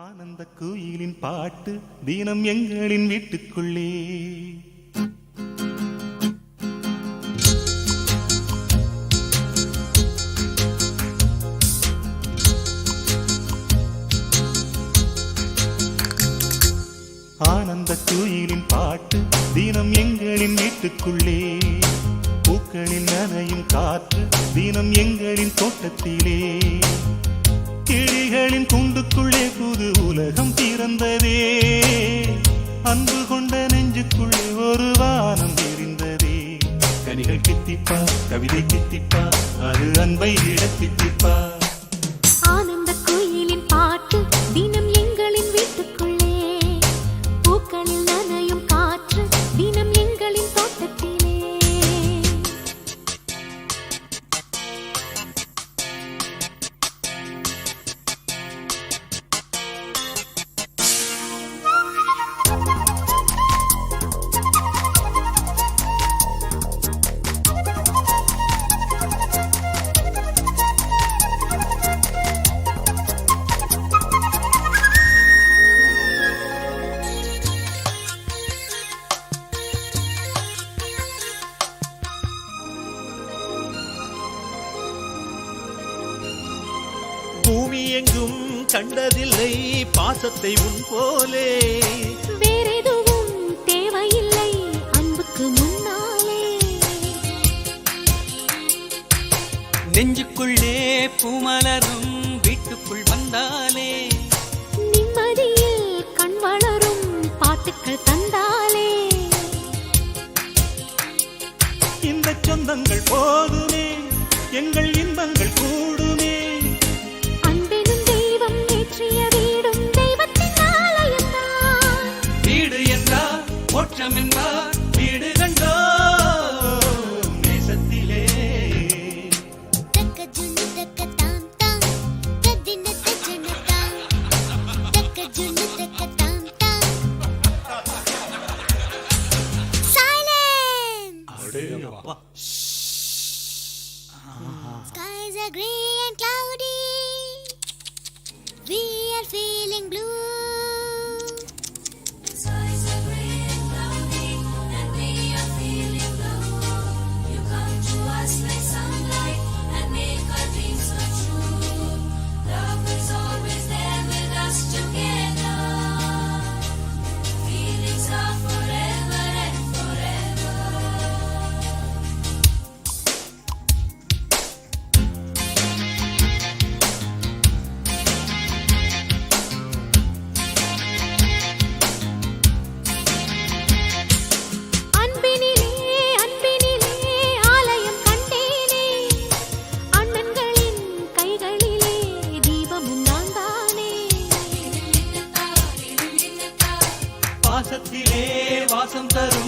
ஆனந்த குயிலின் பாட்டு தினம் எங்களின் வீட்டுக்குள்ளே. ஆனந்த குயிலின் பாட்டு தினம் எங்களின் வீட்டுக்குள்ளே. பூக்களில் நனையும் காற்று தினம் எங்களின் தோட்டத்திலே. கிளிகளின் கூண்டுக்குள்ளே புது உலகம் பிறந்ததே. அன்பு கொண்ட நெஞ்சுக்குள்ளே ஒரு வானம் எரிந்ததே. கனிகள் கித்திப்பா, கவிதை கித்திப்பா, அது அன்பை இடத்தித்திப்பா. ஆனந்த குயிலின் பாட்டு தினம் எங்களின் வீட்டுக்குள்ளே. பூக்களில் நனையும் காற்று தினம் எங்களின் தோட்டத்திலே. பூமி எங்கும் கண்டதில்லை பாசத்தை உன் போலே. வேறெதுவும் தேவையில்லை அன்புக்கு முன்னாலே. நெஞ்சுக்குள்ளே பூமலரும் வீட்டுக்குள் வந்தாலே. நிம்மதியில் கண் வளரும் பாட்டுக்கள் தந்தாலே. இந்த சொந்தங்கள் போதுமே, எங்கள் இன்பங்கள் கூடுமே. அன்பெனும் தெய்வம் ஏற்றிய வீடும் தெய்வத்தின் ஆலயம்தான். வீடு என்றால் மோட்சம் என்பார் வீடு கண்டோ நேசத்திலே. அப்பா, Skies are grey and cloudy. We are feeling blue. Skies are grey and cloudy, and we are feeling blue. You come to us like sunlight and make our dreams come true. Love is always there with us together. Feelings are forever and forever. அன்பினிலே அன்பினிலே ஆலயம் கண்டேனே. அண்ணன்களின் கைகளிலே தீபமும் நான் தானே. பாசத்திலே வாசம் தரும்